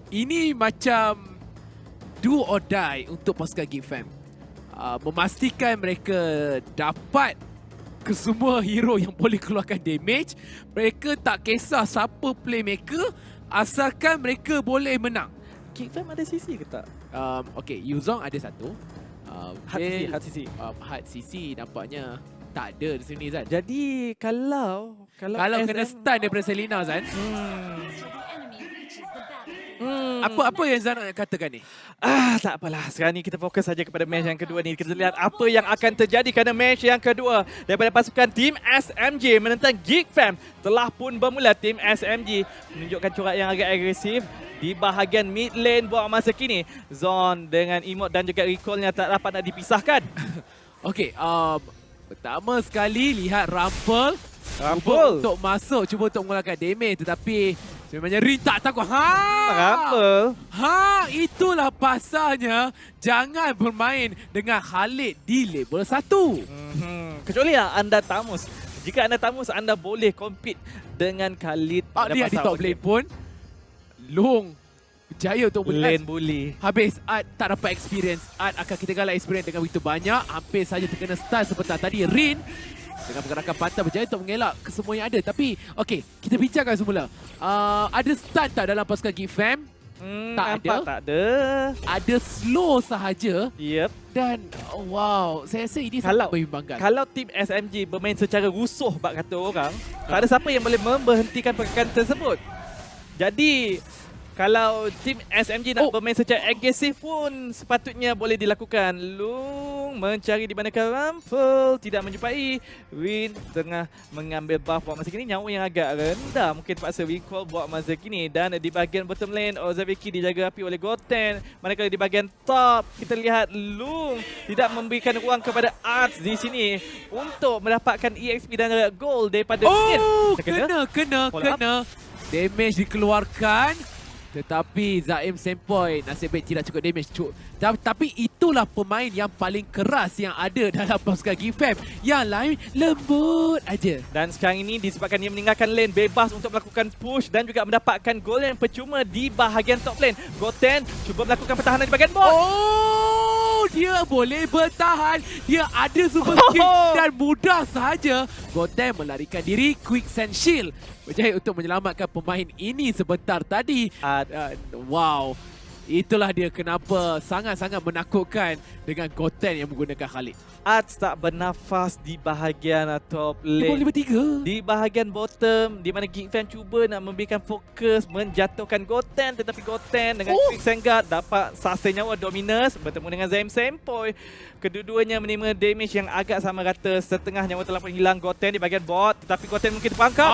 Ini macam do or die untuk pasukan Geek Fam. Memastikan mereka dapat kesemua hero yang boleh keluarkan damage. Mereka tak kisah siapa playmaker, asalkan mereka boleh menang. Geek Fam ada CC ke tak? Okay, Yuzong ada satu. Hard CC. Hard CC nampaknya tak ada di sini, Zan. Jadi kalau Kena stun daripada Selena, Zan. Apa yang Zan nak katakan ni? Tak apalah. Sekarang ni kita fokus saja kepada match yang kedua ni. Kita lihat apa yang akan terjadi kerana match yang kedua daripada pasukan Team SMG menentang Geek Fam. Telah pun bermula Team SMG menunjukkan corak yang agak agresif di bahagian mid lane buat masa kini. Zon dengan emote dan juga recallnya tak dapat nak dipisahkan. Okay, pertama sekali lihat Rumble. Cuba untuk mengeluarkan damage, tetapi sebenarnya Rin tak takut. Rumble. Itulah pasalnya jangan bermain dengan Khalid di level 1. Kecuali anda tamus. Jika anda tamus, anda boleh compete dengan Khalid. Dia di top lane pun Long berjaya untuk lane bully. Habis Art tak dapat experience. Art akan ketinggalan experience dengan begitu banyak. Hampir saja terkena stun seperti tadi. Rin dengan pergerakan pantai berjaya untuk mengelak kesemua yang ada. Tapi okay, kita bincangkan semula. Ada stun tak dalam pasukan Geek Fam? Tak ada. Ada slow sahaja. Yep. Dan wow, saya rasa ini sangat membimbangkan. Kalau tim SMG bermain secara rusuh bak kata orang, tak ada siapa yang boleh memberhentikan pergerakan tersebut. Jadi kalau tim SMG nak bermain secara agresif pun sepatutnya boleh dilakukan. Lung mencari di manakah Rumble, tidak menjumpai. Win tengah mengambil buff buat masa kini. Nyawa yang agak rendah, mungkin terpaksa recall buat masa kini. Dan di bahagian bottom lane, Ozaviki dijaga api oleh Goten. Manakala di bahagian top, kita lihat Lung tidak memberikan ruang kepada Arts di sini untuk mendapatkan EXP dan gold daripada Win. Kena. Damage dikeluarkan. Tetapi Zaim Sempoi nasib baik tidak cukup damage. Tapi itulah pemain yang paling keras yang ada dalam pasukan Geek Fam. Yang lain lembut aja. Dan sekarang ini disebabkan dia meninggalkan lane bebas untuk melakukan push dan juga mendapatkan gol yang percuma di bahagian top lane. Goten cuba melakukan pertahanan di bahagian bot. Dia boleh bertahan. Dia ada super skill dan mudah sahaja Goten melarikan diri. Quick Sand Shield berjaya untuk menyelamatkan pemain ini sebentar tadi. Wow. Itulah dia kenapa sangat-sangat menakutkan dengan Goten yang menggunakan Khalid. Arts tak bernafas di bahagian top lane. Di bahagian bottom, di mana Geek Fam cuba nak memberikan fokus menjatuhkan Goten, tetapi Goten dengan Quick Senggat dapat sasa nyawa Dominus bertemu dengan Zaim Sempoi. Kedua-duanya menerima damage yang agak sama rata. Setengah nyawa telah pun hilang Goten di bahagian bot, tetapi Goten mungkin terperangkap.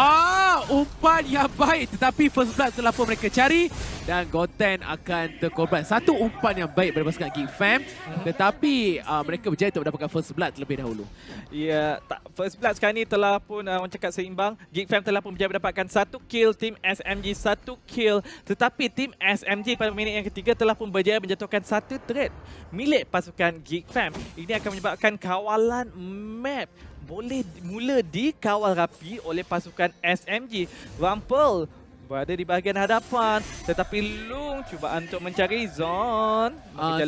Umpan yang baik, tetapi first blood telah pun mereka cari dan Goten akan terkorban. Satu umpan yang baik daripada pasukan Geek Fam, tetapi mereka berjaya untuk mendapatkan first blood terlebih dahulu. Ya, first blood sekarang ni telah pun orang cakap seimbang. Geek Fam telah pun berjaya mendapatkan 1 kill, tim SMG 1 kill. Tetapi tim SMG pada minit yang ketiga telah pun berjaya menjatuhkan 1 turret milik pasukan Geek Fam. Ini akan menyebabkan kawalan map boleh mula dikawal rapi oleh pasukan SMG. Rumble berada di bahagian hadapan, tetapi Lung cuba untuk mencari zone.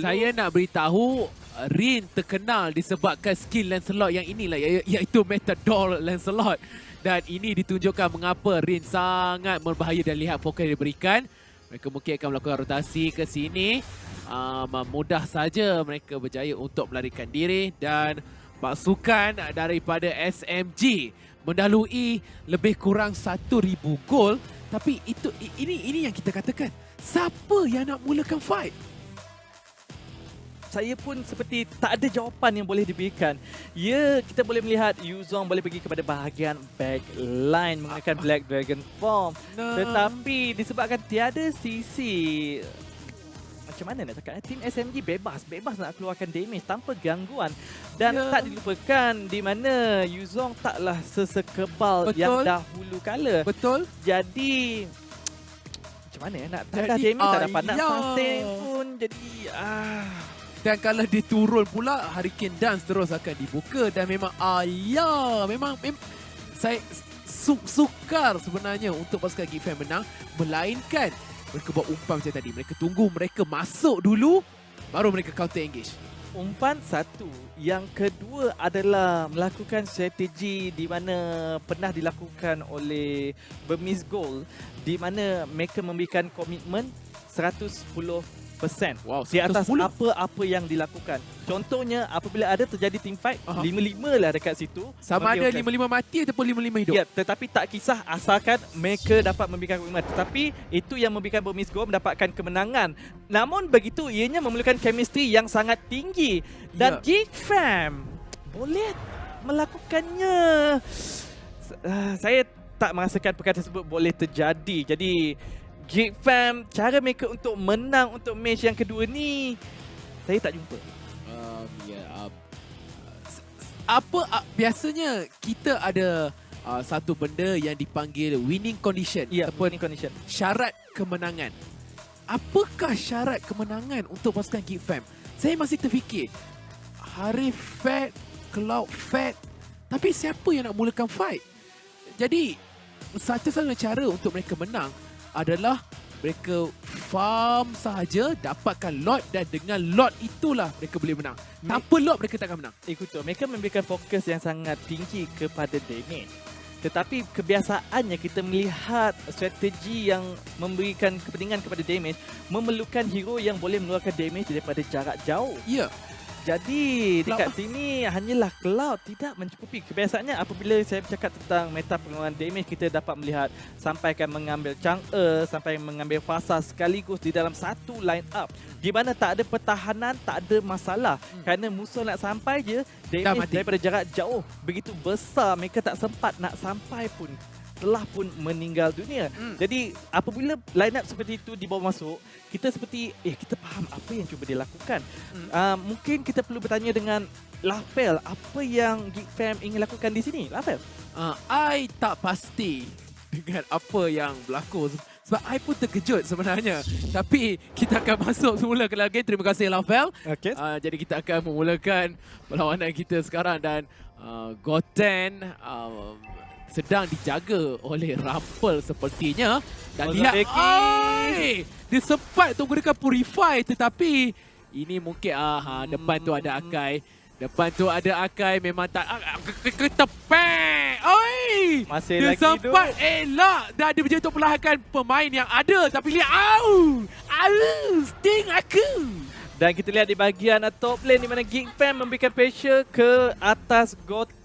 Saya nak beritahu Rin terkenal disebabkan skill Lancelot yang inilah, iaitu Metadol Lancelot. Dan ini ditunjukkan mengapa Rin sangat berbahaya dan lihat fokus yang diberikan. Mereka mungkin akan melakukan rotasi ke sini. Mudah saja mereka berjaya untuk melarikan diri dan pasukan daripada SMG mendahului lebih kurang 1,000 gol. Tapi ini yang kita katakan, siapa yang nak mulakan fight? Saya pun seperti tak ada jawapan yang boleh diberikan. Ya, kita boleh melihat Yuzong boleh pergi kepada bahagian backline menggunakan Black Dragon Form. Tetapi disebabkan tiada sisi, macam mana nak cakap, tim SMG bebas nak keluarkan damage tanpa gangguan. Dan tak dilupakan di mana Yuzong taklah sesekebal yang dahulu kala. Betul. Jadi macam mana nak tak damage, tak dapat nak sustain pun. Jadi Dan kalau dia turun pula, Hurricane Dance terus akan dibuka. Dan memang memang saya sukar sebenarnya untuk pasukan Geek Fam menang. Melainkan mereka buat umpan macam tadi. Mereka tunggu mereka masuk dulu, baru mereka counter engage. Umpan satu. Yang kedua adalah melakukan strategi di mana pernah dilakukan oleh Burmese Gold, di mana mereka memberikan komitmen 110%. Wow, Di atas 110? apa-apa yang dilakukan. Contohnya apabila ada terjadi team fight, 5-5 lah dekat situ. Sama ada Okey, 5-5 mati ataupun 5-5 hidup. ya, tetapi tak kisah asalkan mereka dapat memberikan komitmen. Tetapi itu yang memberikan Burmese Gold mendapatkan kemenangan. Namun begitu, ianya memerlukan chemistry yang sangat tinggi. Dan Geek Fam boleh melakukannya. Saya tak merasakan perkara tersebut boleh terjadi. Jadi Geek Fam, cara mereka untuk menang untuk match yang kedua ni, saya tak jumpa. Biasanya kita ada satu benda yang dipanggil winning condition ataupun Winning condition. syarat kemenangan. Apakah syarat kemenangan untuk pasukan Geek Fam? Saya masih terfikir, Harith fat, Cloud fat, tapi siapa yang nak mulakan fight? Jadi satu-satunya cara untuk mereka menang adalah mereka farm sahaja, dapatkan lot, dan dengan lot itulah mereka boleh menang. Tanpa lot mereka takkan menang. Ikut tu, mereka memberikan fokus yang sangat tinggi kepada damage. Tetapi kebiasaannya kita melihat strategi yang memberikan kepentingan kepada damage memerlukan hero yang boleh mengeluarkan damage daripada jarak jauh. Ya. Jadi dekat Cloud. sini hanyalah Cloud tidak mencukupi. Kebiasaannya apabila saya bercakap tentang meta pengeluaran damage, kita dapat melihat sampaikan mengambil Chang'e, sampai mengambil Fasa sekaligus di dalam satu line up, di mana tak ada pertahanan, tak ada masalah. Kerana musuh nak sampai je, damage daripada jarak jauh begitu besar, mereka tak sempat nak sampai pun, telah pun meninggal dunia. Jadi apabila line up seperti itu dibawa masuk, kita seperti kita faham apa yang cuba dia lakukan. Mungkin kita perlu bertanya dengan Lafel, apa yang Geek Fam ingin lakukan di sini, Lafel? I tak pasti dengan apa yang berlaku sebab I pun terkejut sebenarnya. Tapi kita akan masuk semula ke lagi. Terima kasih Lafel. Okay. Jadi kita akan memulakan perlawanan kita sekarang dan Goten sedang dijaga oleh Rumble sepertinya. Dan lihat, dia sempat tunggu dekat Purify, tetapi ini mungkin depan tu ada Akai. Depan tu ada Akai, memang tak ketepek. Oi! Masih dia lagi sempat elak dan dia menjadi untuk perlahankan pemain yang ada, tapi lihat sting aku. Dan kita lihat di bahagian top lane di mana Geek Fam memberikan pressure ke atas Goten.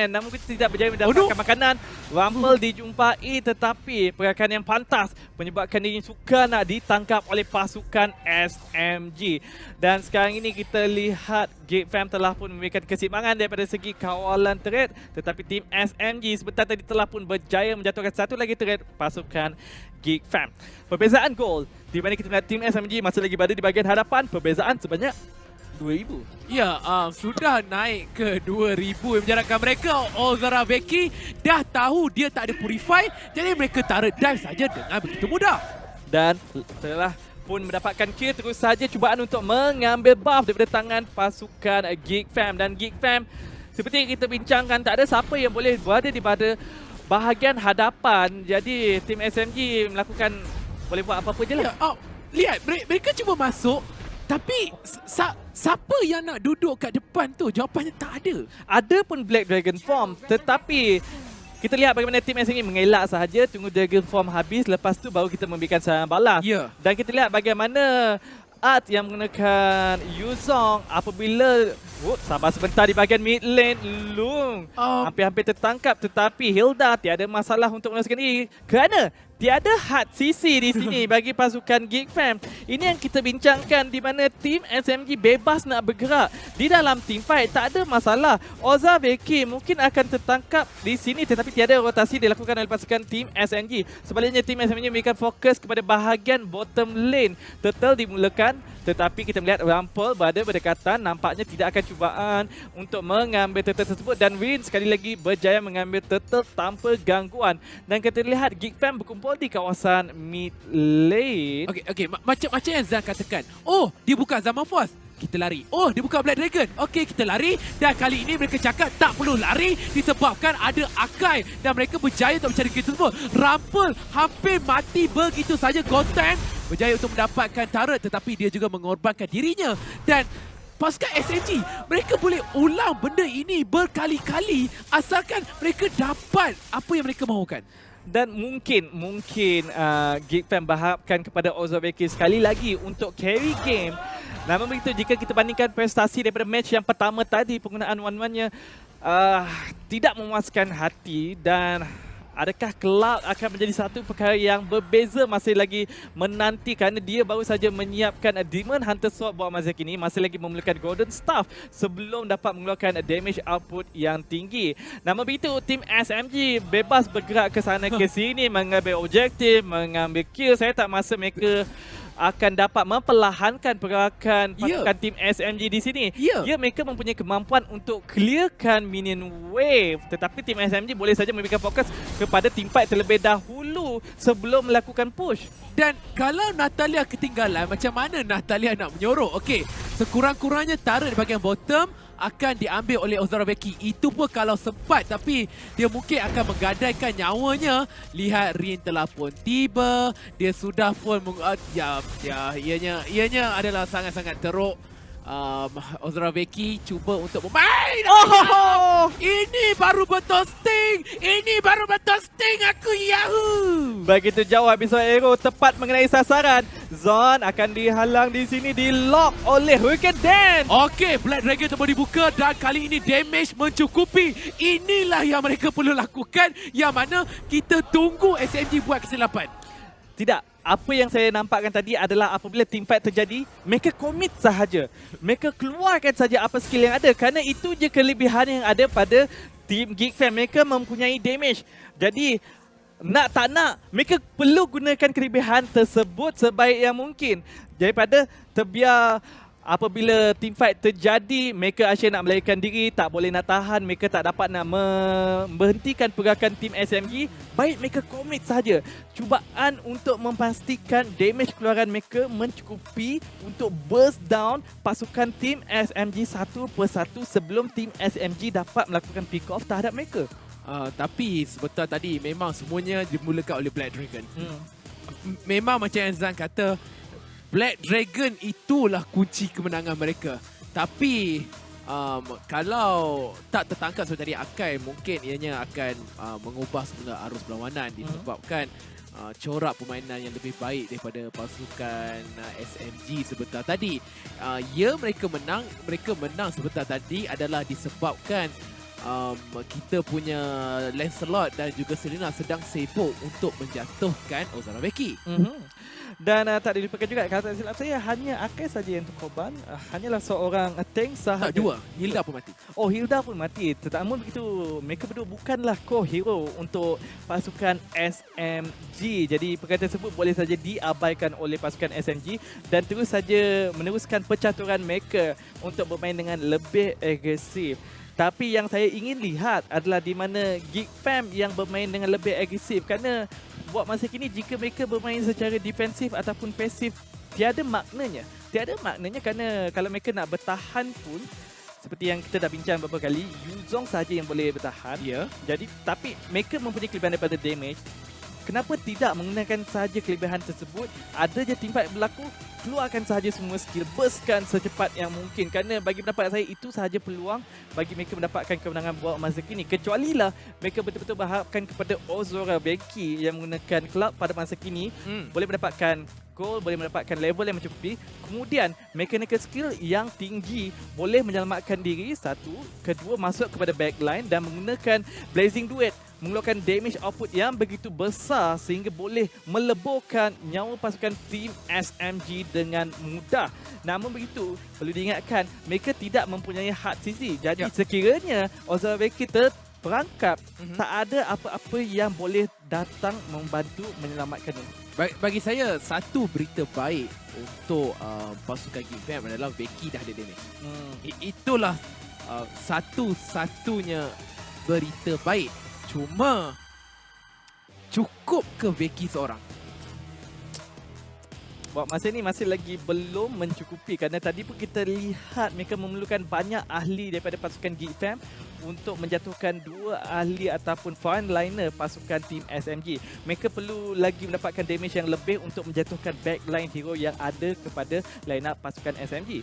Namun kita tidak berjaya mendapatkan makanan. Rumble dijumpai, tetapi pergerakan yang pantas menyebabkan dia suka nak ditangkap oleh pasukan SMG. Dan sekarang ini kita lihat Geek Fam telah pun memberikan keseimbangan daripada segi kawalan turret, tetapi tim SMG sebentar tadi telah pun berjaya menjatuhkan satu lagi turret pasukan Geek Fam. Perbezaan gol di mana kita melihat tim SMG masih lagi berada di bahagian hadapan, perbezaan sebanyak 2,000. Ya, sudah naik ke 2,000 yang menjarakkan mereka. Ozara Becky dah tahu dia tak ada Purify, jadi mereka taruh dive saja dengan begitu mudah. Dan telah pun mendapatkan kill, terus saja cubaan untuk mengambil buff daripada tangan pasukan Geek Fam. Dan Geek Fam, seperti yang kita bincangkan, tak ada siapa yang boleh berada di pada bahagian hadapan. Jadi tim SMG melakukan, boleh buat apa-apa je lah. Lihat, mereka cuba masuk, tapi siapa yang nak duduk kat depan tu? Jawapannya tak ada. Ada pun Black Dragon Form, tetapi kita lihat bagaimana tim SMG mengelak sahaja, tunggu Dragon Form habis, lepas tu baru kita memberikan serangan balas. Dan kita lihat bagaimana Art yang menggunakan Yuzong apabila sabar sebentar di bahagian mid lane, Lung hampir-hampir tertangkap, tetapi Hilda tiada masalah untuk menyelesaikan diri kerana tiada hard CC di sini bagi pasukan Geek Fam. Ini yang kita bincangkan, di mana tim SMG bebas nak bergerak di dalam team fight, tak ada masalah. Oza Becky mungkin akan tertangkap di sini, tetapi tiada rotasi dilakukan oleh pasukan tim SMG. Sebaliknya tim SMG memberikan fokus kepada bahagian bottom lane. Turtle dimulakan, tetapi kita melihat Rumble berada berdekatan, nampaknya tidak akan cubaan untuk mengambil turtle tersebut, dan Win sekali lagi berjaya mengambil turtle tanpa gangguan. Dan kita lihat Geek Fam berkumpul di kawasan mid lane. Okey, macam yang Zan katakan. Dia buka Zaman Force, kita lari. Dia buka Black Dragon, okey, kita lari. Dan kali ini mereka cakap tak perlu lari disebabkan ada Akai, dan mereka berjaya untuk mencari kill tersebut. Rumble hampir mati begitu saja. Goten berjaya untuk mendapatkan turret, tetapi dia juga mengorbankan dirinya. Dan pasukan SMG, mereka boleh ulang benda ini berkali-kali asalkan mereka dapat apa yang mereka mahukan. Dan mungkin Geek Fam berharapkan kepada Ozorveki sekali lagi untuk carry game. Namun begitu, jika kita bandingkan prestasi daripada match yang pertama tadi, penggunaan one-one-nya tidak memuaskan hati. Dan adakah Cloud akan menjadi satu perkara yang berbeza masih lagi menanti, kerana dia baru saja menyiapkan Demon Hunter Sword buat masa kini, masih lagi memerlukan Golden Staff sebelum dapat mengeluarkan damage output yang tinggi. Namun begitu, tim SMG bebas bergerak ke sana ke sini, mengambil objektif, mengambil kill. Saya tak rasa mereka akan dapat memperlahankan pergerakan pasukan tim SMG di sini. Ya, mereka mempunyai kemampuan untuk clearkan minion wave, tetapi tim SMG boleh saja memberikan fokus kepada teamfight terlebih dahulu sebelum melakukan push. Dan kalau Natalia ketinggalan, macam mana Natalia nak menyorok? Okey, sekurang-kurangnya turret di bahagian bottom akan diambil oleh Ozorveki. Itu pun kalau sempat, tapi dia mungkin akan menggadaikan nyawanya. Lihat, Rin telah pun tiba. Dia sudah pun ianya adalah sangat-sangat teruk. Ozorveki cuba untuk bermain. Ini baru betul sting. Ini baru betul sting aku, Yahoo. Begitu jauh episod arrow tepat mengenai sasaran. Zon akan dihalang di sini, di lock oleh Hurricane Dance. Okey, Black Dragon telah dibuka dan kali ini damage mencukupi. Inilah yang mereka perlu lakukan, yang mana kita tunggu SMG buat kesilapan. Tidak. Apa yang saya nampakkan tadi adalah apabila teamfight terjadi, mereka commit sahaja. Mereka keluarkan saja apa skill yang ada, kerana itu je kelebihan yang ada pada tim Geek Fam. Mereka mempunyai damage. Jadi nak tak nak, mereka perlu gunakan kelebihan tersebut sebaik yang mungkin. Daripada terbiar apabila teamfight terjadi, mereka asyik nak melarikan diri, tak boleh nak tahan, mereka tak dapat nak memberhentikan pergerakan tim SMG. Baik mereka commit saja. Cubaan untuk memastikan damage keluaran mereka mencukupi untuk burst down pasukan tim SMG satu persatu sebelum tim SMG dapat melakukan pick off terhadap mereka. Tapi sebetul tadi, memang semuanya dimulakan oleh Black Dragon. Memang macam yang Zan kata, Black Dragon itulah kunci kemenangan mereka. Tapi kalau tak tertangkap seperti tadi Akai, mungkin ianya akan mengubah semula arus perlawanan disebabkan corak permainan yang lebih baik daripada pasukan SMG sebentar tadi. Mereka menang sebentar tadi adalah disebabkan kita punya Lancelot dan juga Selena sedang sibuk untuk menjatuhkan Ozorveki. Dan tak dilupakan juga, kalau tak silap saya, hanya Akai saja yang terkorban. Hanyalah seorang tank sahaja. Tak, dua. Hilda pun mati. Oh, Hilda pun mati. Tetapi begitu, mereka berdua bukanlah core hero untuk pasukan SMG. Jadi perkara tersebut boleh saja diabaikan oleh pasukan SMG dan terus saja meneruskan percaturan mereka untuk bermain dengan lebih agresif. Tapi yang saya ingin lihat adalah di mana Geek Fam yang bermain dengan lebih agresif, kerana buat masa kini jika mereka bermain secara defensif ataupun pasif, tiada maknanya. Tiada maknanya kerana kalau mereka nak bertahan pun, seperti yang kita dah bincang beberapa kali, Yuzong saja yang boleh bertahan. Jadi tapi mereka mempunyai kelebihan daripada damage. Kenapa tidak menggunakan sahaja kelebihan tersebut? Ada je teamfight berlaku, keluarkan sahaja semua skill, burstkan secepat yang mungkin. Kerana bagi pendapat saya, itu sahaja peluang bagi mereka mendapatkan kemenangan buat masa kini. Kecualilah mereka betul-betul berharapkan kepada Ozorveki yang menggunakan Cloud pada masa kini boleh mendapatkan goal, boleh mendapatkan level yang mencukupi. Kemudian mechanical skill yang tinggi boleh menyelamatkan diri, satu. Kedua, masuk kepada backline dan menggunakan Blazing Duet, mengeluarkan damage output yang begitu besar sehingga boleh meleburkan nyawa pasukan tim SMG dengan mudah. Namun begitu, perlu diingatkan, mereka tidak mempunyai hard CC. Jadi sekiranya Ozorveki terperangkap, tak ada apa-apa yang boleh datang membantu menyelamatkannya. Bagi saya, satu berita baik untuk pasukan Geek Fam adalah Veki dah ada damage. Itulah satu-satunya berita baik. Cuma, cukup ke Veki seorang? buat masa ni masih lagi belum mencukupi kerana tadi pun kita lihat mereka memerlukan banyak ahli daripada pasukan Geek Fam untuk menjatuhkan 2 ahli ataupun frontliner pasukan tim SMG. Mereka perlu lagi mendapatkan damage yang lebih untuk menjatuhkan backline hero yang ada kepada line up pasukan SMG.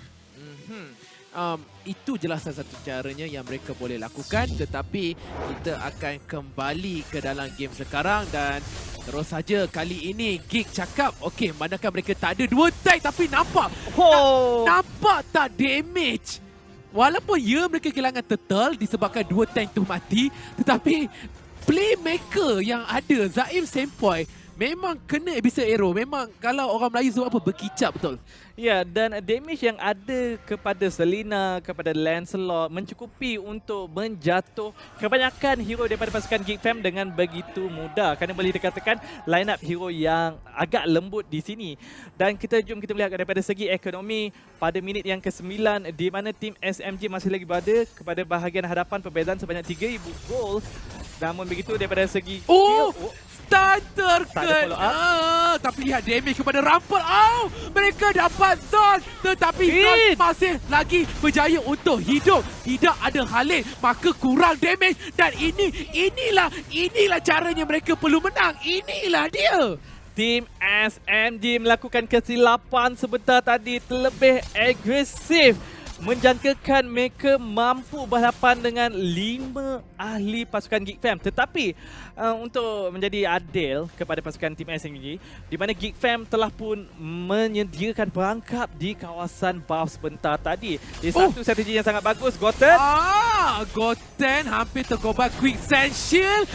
Itu jelas salah satu caranya yang mereka boleh lakukan, tetapi kita akan kembali ke dalam game sekarang dan terus saja kali ini Geek cakap, okey, manakah mereka tak ada 2 tank tapi nampak nampak tak damage. Walaupun mereka kehilangan turtle disebabkan 2 tank tu mati, tetapi playmaker yang ada Zaim Sempoy memang kena episode arrow. Memang kalau orang Melayu sebut apa, berkicap betul. Ya, dan damage yang ada kepada Selena, kepada Lancelot mencukupi untuk menjatuh kebanyakan hero daripada pasukan Geek Fam dengan begitu mudah. Kerana boleh dikatakan line up hero yang agak lembut di sini. Dan jom kita melihat daripada segi ekonomi pada minit yang ke-9 di mana tim SMG masih lagi berada kepada bahagian hadapan perbezaan sebanyak 3,000 gol. Namun begitu daripada segi Stun terkena. Tapi lihat damage kepada Rumble. Mereka dapat Zon. Tetapi Zon masih lagi berjaya untuk hidup. Tidak ada Khalid, maka kurang damage. Dan inilah caranya mereka perlu menang. Inilah dia. Tim SMG melakukan kesilapan sebentar tadi, terlebih agresif. Menjangkakan mereka mampu berhadapan dengan 5 ahli pasukan Geek Fam. Tetapi untuk menjadi adil kepada pasukan tim SMG, di mana Geek Fam telah pun menyediakan perangkap di kawasan buff sebentar tadi. Satu strategi yang sangat bagus, Goten. Goten hampir tergobat Quicksand Shield.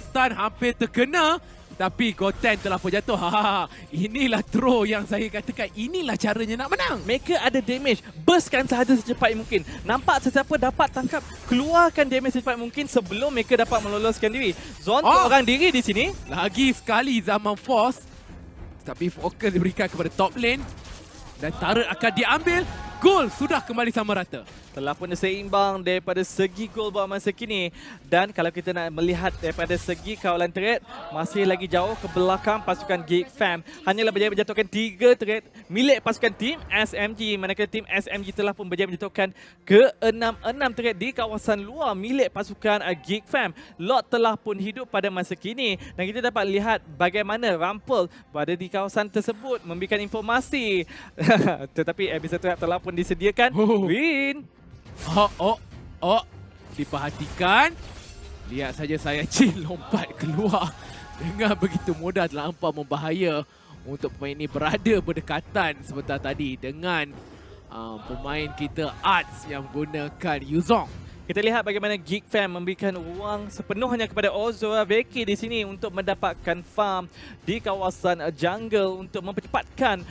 Stun hampir terkena. Tapi Goten telah pun jatuh. Inilah throw yang saya katakan. Inilah caranya nak menang. Mereka ada damage. Burstkan sahaja secepat mungkin. Nampak sesiapa dapat tangkap, keluarkan damage secepat mungkin sebelum mereka dapat meloloskan diri. Zon seorang diri di sini. Lagi sekali zaman Force. Tapi fokus diberikan kepada top lane. Dan turret akan diambil. Gol sudah kembali sama rata. Telah pun seimbang daripada segi gol buat masa kini. Dan kalau kita nak melihat daripada segi kawalan turret, masih lagi jauh ke belakang pasukan Geek Fam. Hanyalah berjaya menjatuhkan 3 turret milik pasukan tim SMG. Manakala tim SMG telah pun berjaya menjatuhkan ke-6 turret di kawasan luar milik pasukan Geek Fam. Lot telah pun hidup pada masa kini. Dan kita dapat lihat bagaimana Rumble berada di kawasan tersebut memberikan informasi. Tetapi episode turret telah pun disediakan. Win! Diperhatikan. Lihat saja saya Jin lompat keluar dengan begitu mudah, terlampau membahaya untuk pemain ini berada berdekatan sebentar tadi dengan pemain kita Arts yang menggunakan Yuzong. Kita lihat bagaimana Geek Fam memberikan ruang sepenuhnya kepada Ozora Veki di sini untuk mendapatkan farm di kawasan jungle untuk mempercepatkan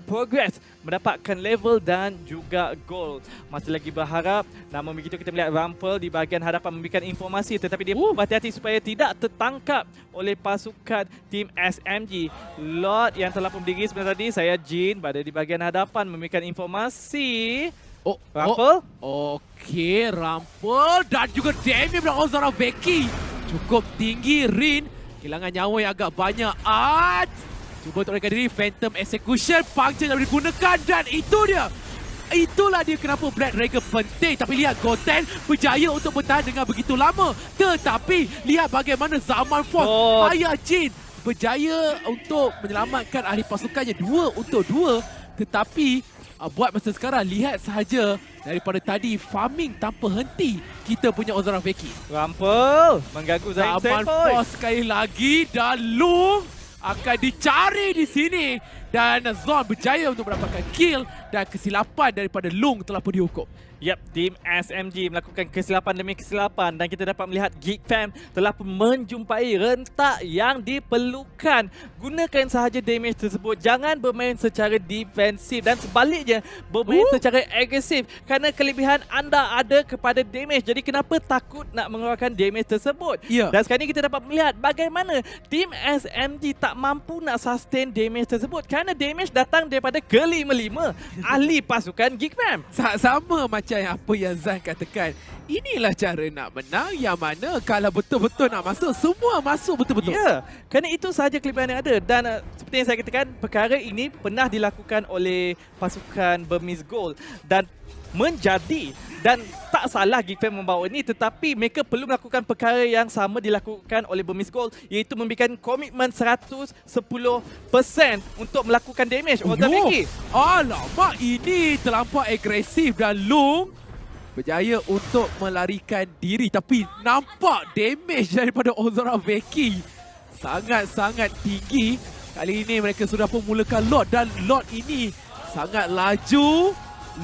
progress, mendapatkan level dan juga gold. Masih lagi berharap, namun begitu kita melihat Rumble di bahagian hadapan memberikan informasi, tetapi dia berhati-hati supaya tidak tertangkap oleh pasukan tim SMG. Lord yang telah pun berdiri sebentar tadi, saya Jin berada di bahagian hadapan memberikan informasi. Rumble. Okey, Rumble dan juga damage dari Ozora Veki. Cukup tinggi. Rin kehilangan nyawa yang agak banyak. Cuba untuk mereka diri. Phantom Execution. Puncture yang digunakan dan itu dia. Itulah dia kenapa Black Dragon penting. Tapi lihat Goten berjaya untuk bertahan dengan begitu lama. Tetapi lihat bagaimana zaman Force. Ayah Jin berjaya untuk menyelamatkan ahli pasukannya 2 untuk 2. Tetapi buat masa sekarang, lihat sahaja daripada tadi farming tanpa henti kita punya Ozora Veki. Rumble mengganggu Zaim Sempoy. Force sekali lagi dan Lung akan dicari di sini. Dan Zon berjaya untuk mendapatkan kill dan kesilapan daripada Lung telah pun dihukum. Yap, tim SMG melakukan kesilapan demi kesilapan dan kita dapat melihat Geek Fam telah pun menjumpai rentak yang diperlukan. Gunakan sahaja damage tersebut, jangan bermain secara defensif dan sebaliknya bermain secara agresif kerana kelebihan anda ada kepada damage. Jadi kenapa takut nak mengeluarkan damage tersebut? Dan sekarang ini kita dapat melihat bagaimana tim SMG tak mampu nak sustain damage tersebut kerana damage datang daripada ke-5-5 ahli pasukan Geek Fam. Sama macam yang apa yang Zan katakan. Inilah cara nak menang yang mana kalau betul-betul nak masuk, semua masuk betul-betul. Ya, kerana itu sahaja kelebihan yang ada. Dan seperti yang saya katakan, perkara ini pernah dilakukan oleh pasukan Burmese Gold dan menjadi, dan tak salah Geek Fam membawa ini, tetapi mereka perlu melakukan perkara yang sama dilakukan oleh Burmese Gold, iaitu memberikan komitmen 110% untuk melakukan damage. Walter Becky. Alamak, ini terlampau agresif dan Long berjaya untuk melarikan diri, tapi nampak damage daripada Ozora Becky sangat-sangat tinggi. Kali ini mereka sudah pun mulakan Lord dan Lord ini sangat laju.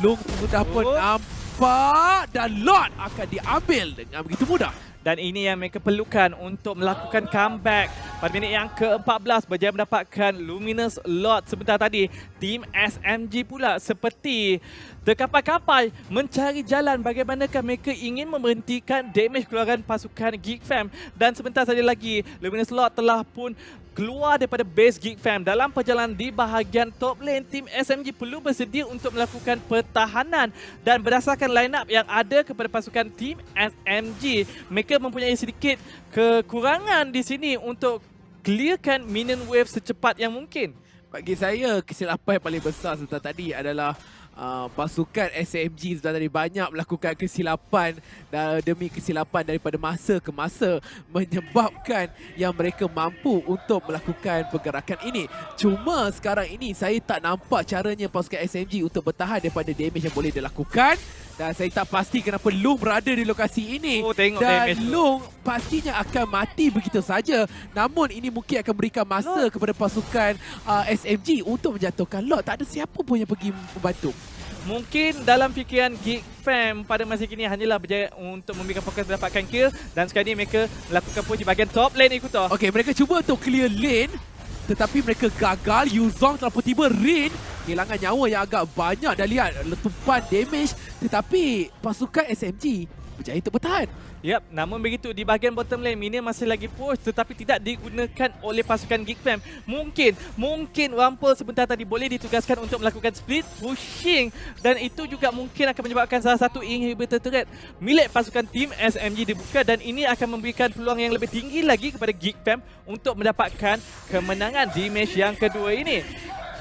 Long sudah pun nampak dan Lord akan diambil dengan begitu mudah. Dan ini yang mereka perlukan untuk melakukan comeback. Pada minit yang ke-14 berjaya mendapatkan Luminous Lord sebentar tadi. Tim SMG pula seperti terkapai-kapai mencari jalan bagaimanakah mereka ingin memberhentikan damage keluaran pasukan Geek Fam. Dan sebentar saja lagi Luminous Lord telah pun keluar daripada base Geek Fam. Dalam perjalanan di bahagian top lane, tim SMG perlu bersedia untuk melakukan pertahanan. Dan berdasarkan line up yang ada kepada pasukan tim SMG, mereka mempunyai sedikit kekurangan di sini untuk clearkan minion wave secepat yang mungkin. Bagi saya, kesilapan yang paling besar sebentar tadi adalah pasukan SMG sebentar tadi banyak melakukan kesilapan demi kesilapan daripada masa ke masa, menyebabkan yang mereka mampu untuk melakukan pergerakan ini. Cuma sekarang ini saya tak nampak caranya pasukan SMG untuk bertahan daripada damage yang boleh dilakukan. Dan saya tak pasti kenapa Long berada di lokasi ini. Tengok dan damage Long pastinya akan mati begitu saja. Namun ini mungkin akan berikan masa kepada pasukan SMG untuk menjatuhkan Lord. Tak ada siapa pun yang pergi membantu. Mungkin dalam fikiran Geek Fam pada masa kini hanyalah berjaya untuk memberikan fokus mendapatkan kill. Dan sekarang ini mereka melakukan push di bahagian top lane Ikuto. Okey, mereka cuba untuk clear lane. Tetapi mereka gagal. Yuzong telah pun tiba. Rin kehilangan nyawa yang agak banyak. Dan lihat letupan damage. Tetapi pasukan SMG berjaya untuk bertahan. Yap, namun begitu di bahagian bottom lane minion masih lagi push tetapi tidak digunakan oleh pasukan Geek Fam. Mungkin Rumble sebentar tadi boleh ditugaskan untuk melakukan split pushing dan itu juga mungkin akan menyebabkan salah satu inhibitor turret milik pasukan tim SMG dibuka dan ini akan memberikan peluang yang lebih tinggi lagi kepada Geek Fam untuk mendapatkan kemenangan di match yang kedua ini.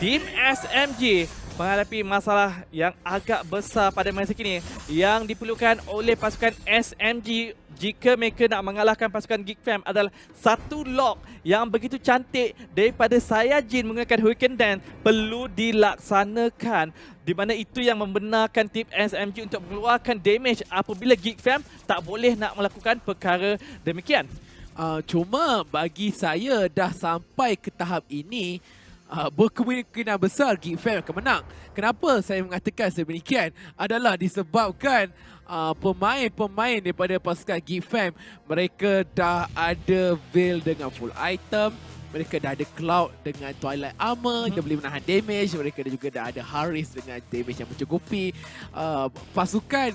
Tim SMG menghadapi masalah yang agak besar pada masa kini yang diperlukan oleh pasukan SMG jika mereka nak mengalahkan pasukan Geek Fam adalah satu lock yang begitu cantik daripada Saiyajin menggunakan Hurricane Dance perlu dilaksanakan, di mana itu yang membenarkan tim SMG untuk mengeluarkan damage apabila Geek Fam tak boleh nak melakukan perkara demikian. Cuma bagi saya dah sampai ke tahap ini, berkemungkinan besar Geek Fam akan menang. Kenapa saya mengatakan sedemikian adalah disebabkan pemain-pemain daripada pasukan Geek Fam, mereka dah ada Veil dengan full item, mereka dah ada Cloud dengan Twilight Armor yang boleh menahan damage, mereka juga dah ada Haris dengan damage yang mencukupi. Pasukan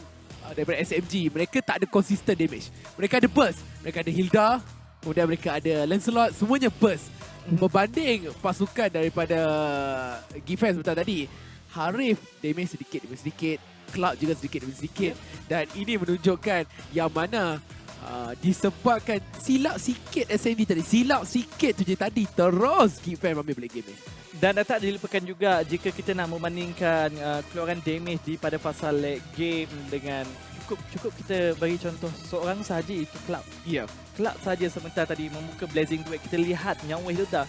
daripada SMG, mereka tak ada consistent damage. Mereka ada burst, mereka ada Hilda, kemudian mereka ada Lancelot, semuanya burst. Berbanding pasukan daripada Geek Fam sebentar tadi, Harif damage sedikit, Cloud juga sedikit. Dan ini menunjukkan yang mana disebabkan silap sikit SMG tadi, silap sikit tu je tadi, terus Geek Fam ambil balik game ni. Dan tak dilupakan juga jika kita nak membandingkan keluaran damage di pada fasa late game dengan cukup kita bagi contoh seorang sahaja itu Cloud. Ya. Cloud saja sebentar tadi membuka Blazing Duet, kita lihat nyawa Hilda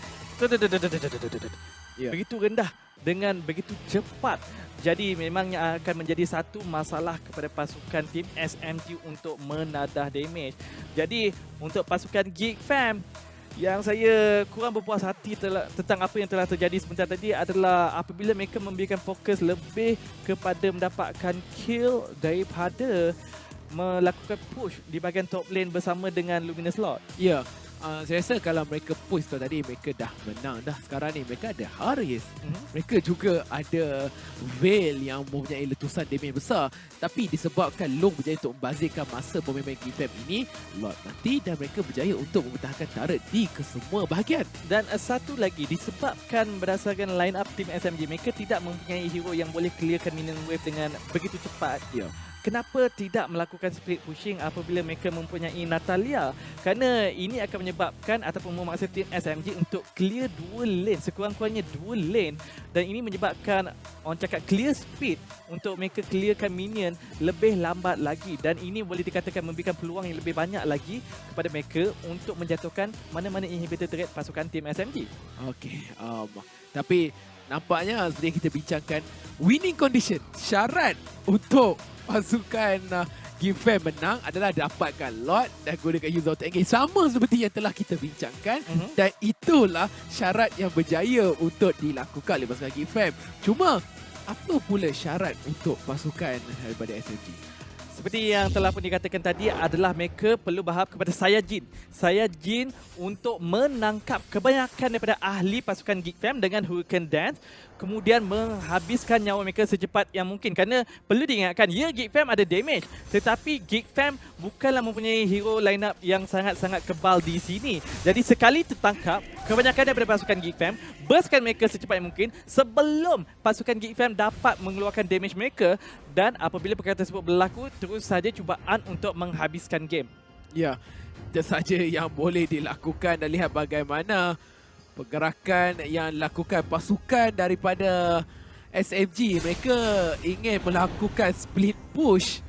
begitu rendah dengan begitu cepat. Jadi memangnya akan menjadi satu masalah kepada pasukan tim SMG untuk menadah damage. Jadi untuk pasukan Geek Fam, yang saya kurang berpuas hati tentang apa yang telah terjadi sebentar tadi adalah apabila mereka memberikan fokus lebih kepada mendapatkan kill daripada melakukan push di bahagian top lane bersama dengan Luminous Lord. Ya, Saya rasa kalau mereka push tu tadi, mereka dah menang dah. Sekarang ni mereka ada Haris. Mereka juga ada Veil yang mempunyai letusan damage besar. Tapi disebabkan Long berjaya untuk membazirkan masa pemain-pemain G-Fam ini, Lord mati dan mereka berjaya untuk mempertahankan turret di kesemua bahagian. Dan satu lagi, disebabkan berdasarkan line up tim SMG, mereka tidak mempunyai hero yang boleh clearkan minion wave dengan begitu cepat. Ya. Kenapa tidak melakukan split pushing apabila mereka mempunyai Natalia? Kerana ini akan menyebabkan ataupun memaksa tim SMG untuk clear 2 lane, sekurang-kurangnya 2 lane. Dan ini menyebabkan orang cakap clear speed untuk mereka clearkan minion lebih lambat lagi. Dan ini boleh dikatakan memberikan peluang yang lebih banyak lagi kepada mereka untuk menjatuhkan mana-mana inhibitor turret pasukan tim SMG. Okey, tapi nampaknya seperti yang kita bincangkan, winning condition, syarat untuk pasukan G-Fam menang adalah dapatkan Lord dan gunakan user auto engage sama seperti yang telah kita bincangkan. Dan itulah syarat yang berjaya untuk dilakukan oleh pasukan G-Fam. Cuma apa pula syarat untuk pasukan daripada SMG? Seperti yang telah pun dikatakan tadi adalah mereka perlu berharap kepada Saiyajin. Saiyajin untuk menangkap kebanyakan daripada ahli pasukan G-Fam dengan Hurricane Dance. Kemudian menghabiskan nyawa mereka secepat yang mungkin. Kerana perlu diingatkan, ya G-Fam ada damage. Tetapi G-Fam bukanlah mempunyai hero line up yang sangat-sangat kebal di sini. Jadi sekali tertangkap, kebanyakan daripada pasukan G-Fam burstkan mereka secepat yang mungkin sebelum pasukan G-Fam dapat mengeluarkan damage mereka. Dan apabila perkara tersebut berlaku, terus saja cubaan untuk menghabiskan game. Ya, itu saja yang boleh dilakukan dan lihat bagaimana pergerakan yang dilakukan pasukan daripada SMG. Mereka ingin melakukan split push.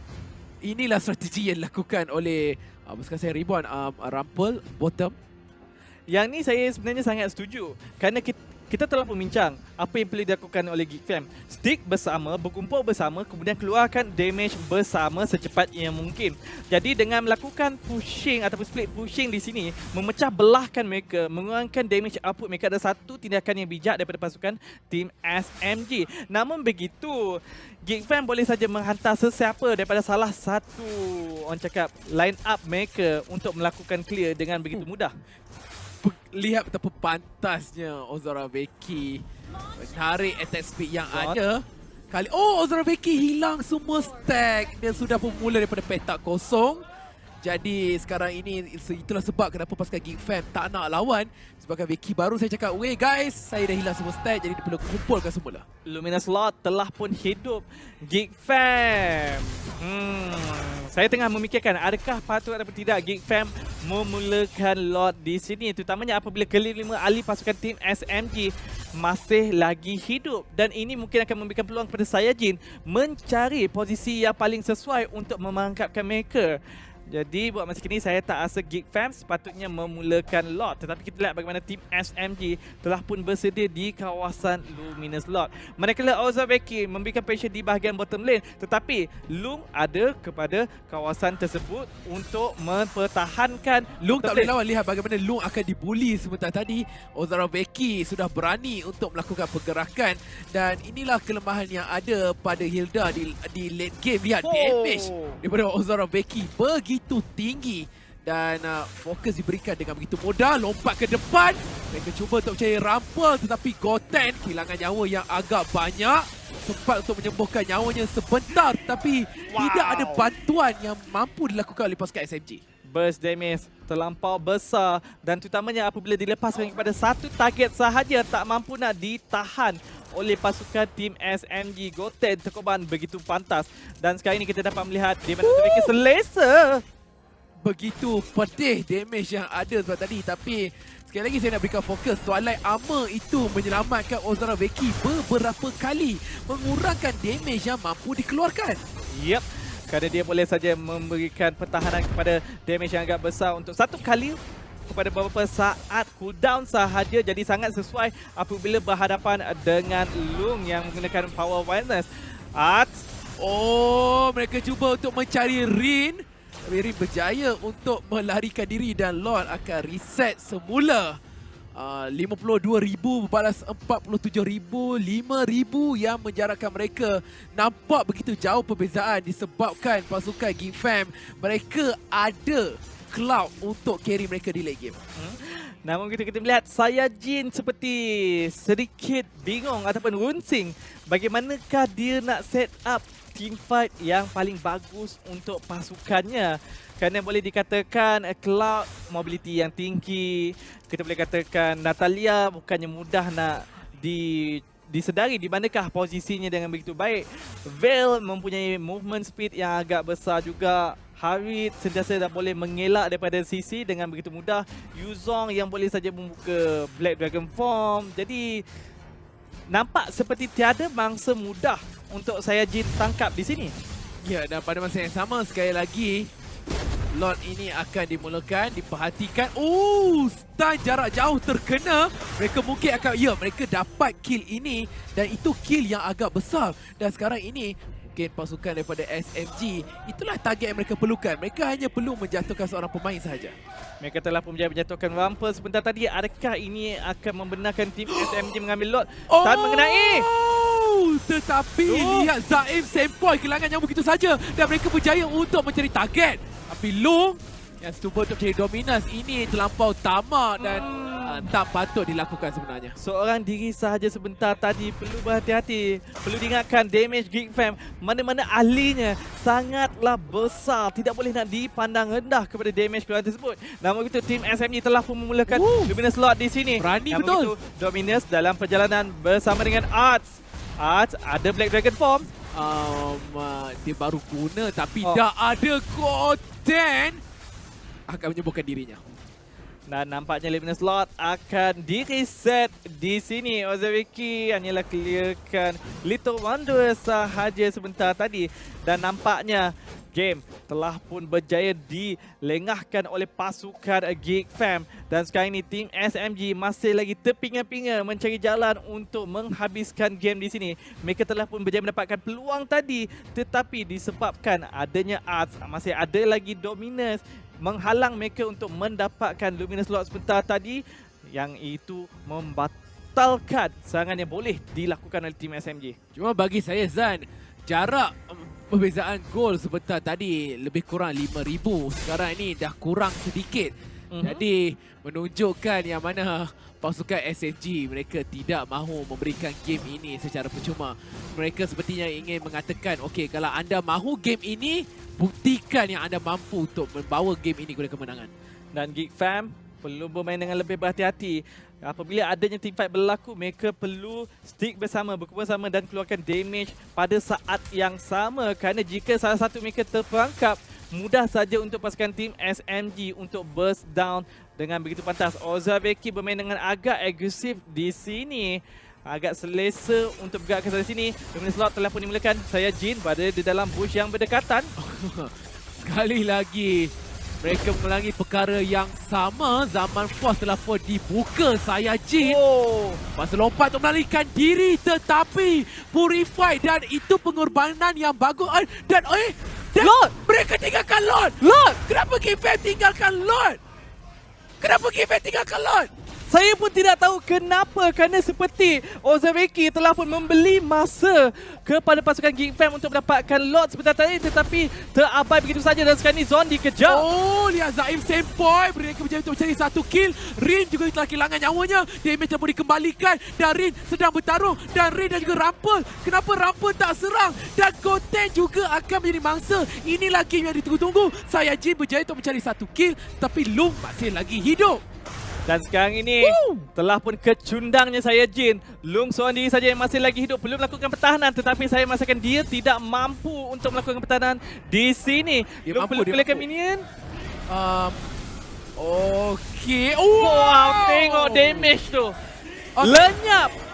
Inilah strategi yang dilakukan oleh sekarang saya Reborn, Rumble bottom. Yang ni saya sebenarnya sangat setuju. Kerana kita telah membincang apa yang perlu dilakukan oleh G-Fam. Stick bersama, berkumpul bersama, kemudian keluarkan damage bersama secepat yang mungkin. Jadi dengan melakukan pushing ataupun split pushing di sini, memecah belahkan mereka, mengurangkan damage output mereka, ada satu tindakan yang bijak daripada pasukan tim SMG. Namun begitu, G-Fam boleh saja menghantar sesiapa daripada salah satu orang cakap line up mereka untuk melakukan clear dengan begitu mudah. Lihat betapa pantasnya Ozora Becky menarik attack speed yang ada. Ozora Becky hilang semua stack. Dia sudah bermula daripada petak kosong. Jadi sekarang ini itulah sebab kenapa pasukan G-Fam tak nak lawan. Sebabkan Becky baru saya cakap, "Weh guys, saya dah hilang semua stack, jadi dia perlu kumpulkan semula." Luminous Lord telah pun hidup. G-Fam. Saya tengah memikirkan adakah patut atau tidak G-Fam memulakan Lord di sini, terutamanya apabila kelima ahli pasukan tim SMG masih lagi hidup. Dan ini mungkin akan memberikan peluang kepada Saiyajin mencari posisi yang paling sesuai untuk memangkapkan mereka. Jadi buat masa kini saya tak rasa G-Fam sepatutnya memulakan Lord. Tetapi kita lihat bagaimana tim SMG telah pun bersedia di kawasan Luminous Lord. Manakala Ozora Becky memberikan pressure di bahagian bottom lane, tetapi Lung ada kepada kawasan tersebut untuk mempertahankan. Lung tak boleh lawan. Lihat bagaimana Lung akan dibuli sebentar tadi. Ozora Becky sudah berani untuk melakukan pergerakan. Dan inilah kelemahan yang ada pada Hilda di late game. Lihat damage daripada Ozora Becky begitu tinggi. Dan fokus diberikan dengan begitu mudah. Lompat ke depan. Mereka cuba untuk mencari Rumble, tetapi Goten kehilangan nyawa yang agak banyak. Sempat untuk menyembuhkan nyawanya sebentar, tapi tidak ada bantuan yang mampu dilakukan oleh pasukan SMG. Burst damage terlampau besar dan terutamanya apabila dilepaskan kepada satu target sahaja, tak mampu nak ditahan oleh pasukan tim SMG. Goten terkorban begitu pantas. Dan sekarang ini kita dapat melihat di mana mereka selesa. Begitu pedih damage yang ada sebab tadi. Tapi sekali lagi saya nak berikan fokus. Twilight Armor itu menyelamatkan Ozora Becky beberapa kali, mengurangkan damage yang mampu dikeluarkan. Yep. Kerana dia boleh saja memberikan pertahanan kepada damage yang agak besar untuk satu kali kepada beberapa saat cooldown sahaja. Jadi sangat sesuai apabila berhadapan dengan Lung yang menggunakan power wildness. Mereka cuba untuk mencari Rin. Tapi Rin berjaya untuk melarikan diri dan Lord akan reset semula. 52,000 berbalas 47,000, 5,000 yang menjarakkan mereka. Nampak begitu jauh perbezaan disebabkan pasukan G-Fam mereka ada Cloud untuk carry mereka di late game. Namun kita melihat Saiyajin seperti sedikit bingung ataupun runsing bagaimanakah dia nak set up team fight yang paling bagus untuk pasukannya. Kerana boleh dikatakan Cloud mobility yang tinggi. Kita boleh katakan Natalia bukannya mudah nak disedari di manakah posisinya dengan begitu baik. Veil mempunyai movement speed yang agak besar juga. Harit sentiasa dah boleh mengelak daripada sisi dengan begitu mudah. Yuzong yang boleh saja membuka Black Dragon Form. Jadi nampak seperti tiada mangsa mudah untuk Saiyajin tangkap di sini. Ya, dan pada masa yang sama sekali lagi Lord ini akan dimulakan, diperhatikan. Stun jarak jauh terkena. Mereka mungkin akan, mereka dapat kill ini. Dan itu kill yang agak besar. Dan sekarang ini mungkin pasukan daripada SMG, itulah target yang mereka perlukan. Mereka hanya perlu menjatuhkan seorang pemain sahaja. Mereka telah pun menjatuhkan Rumble sebentar tadi. Adakah ini akan membenarkan tim SMG mengambil Lord? Stun mengenai. Tetapi lihat Zaim sempoi kehilangan yang begitu saja. Dan mereka berjaya untuk mencari target. Tapi Long yang cuba untuk mencari dominans ini terlampau tamak dan tak patut dilakukan sebenarnya. Seorang diri sahaja sebentar tadi, perlu berhati-hati. Perlu diingatkan damage Geek Fam mana-mana ahlinya sangatlah besar. Tidak boleh nak dipandang rendah kepada damage keluaran tersebut. Namun itu tim SMG telah pun memulakan Luminous Lord di sini. Berani namun betul. Itu, Dominus dalam perjalanan bersama dengan Arts. Arts ada Black Dragon Form. Dia baru guna tapi dah ada Goten akan menyembuhkan dirinya. Dan nampaknya Luminous Lord akan di-reset di sini. Ozaki hanyalah clearkan Little Wonder sahaja sebentar tadi. Dan nampaknya game telah pun berjaya dilengahkan oleh pasukan Geek Fam. Dan sekarang ini tim SMG masih lagi terpinga-pinga mencari jalan untuk menghabiskan game di sini. Mereka telah pun berjaya mendapatkan peluang tadi. Tetapi disebabkan adanya Arts, masih ada lagi Dominus menghalang mereka untuk mendapatkan Luminous Lord sebentar tadi. Yang itu membatalkan serangan yang boleh dilakukan oleh tim SMG. Cuma bagi saya Zan, jarak perbezaan gol sebentar tadi lebih kurang 5,000. Sekarang ini dah kurang sedikit. Jadi menunjukkan yang mana pasukan SMG mereka tidak mahu memberikan game ini secara percuma. Mereka sepertinya ingin mengatakan, okey, kalau anda mahu game ini, buktikan yang anda mampu untuk membawa game ini kepada kemenangan. Dan Geek Fam perlu bermain dengan lebih berhati-hati. Apabila adanya team fight berlaku, mereka perlu stick bersama, berkumpul bersama dan keluarkan damage pada saat yang sama. Kerana jika salah satu mereka terperangkap, mudah saja untuk pasukan tim SMG untuk burst down dengan begitu pantas. Ozaki bermain dengan agak agresif di sini. Agak selesa untuk bergerak ke sana sini. Luminous Lord telah pun dimulakan. Saiyajin berada di dalam bush yang berdekatan. Sekali lagi mereka mengulangi perkara yang sama. Zaman Force telah pun dibuka Saiyajin. Masa lompat untuk melarikan diri, tetapi Purify dan itu pengorbanan yang bagus. Dan Lord! Mereka tinggalkan Lord! Lord! Kenapa Gifem tinggalkan Lord? Kenapa Gifem tinggalkan Lord? Saya pun tidak tahu kenapa, kerana seperti Ozaki telah pun membeli masa kepada pasukan Geek Fam untuk mendapatkan Lord sebentar tadi, tetapi terabai begitu saja dan sekarang ni Zon dikejar. Lihat Zaim sempoi. Mereka berjaya untuk mencari satu kill. Rin juga telah kehilangan nyawanya. Damage telah pun dikembalikan dan Rin sedang bertaruh. Dan Rin dan juga Rumble. Kenapa Rumble tak serang? Dan Goten juga akan menjadi mangsa. Inilah game yang ditunggu-tunggu. Saiyajin berjaya untuk mencari satu kill, tapi Lung masih lagi hidup. Dan sekarang ini telah pun kecundangnya Saiyajin. Lung seorang diri saja yang masih lagi hidup, belum melakukan pertahanan, tetapi saya merasakan dia tidak mampu untuk melakukan pertahanan di sini. Lung perlu pilihkan minion. Okey. Wow, tengok damage tu.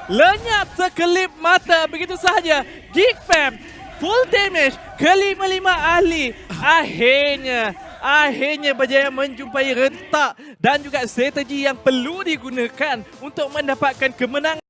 Lenyap sekelip mata begitu sahaja. Geek Fam full damage, kelima-lima ahli. Akhirnya berjaya menjumpai rentak dan juga strategi yang perlu digunakan untuk mendapatkan kemenangan.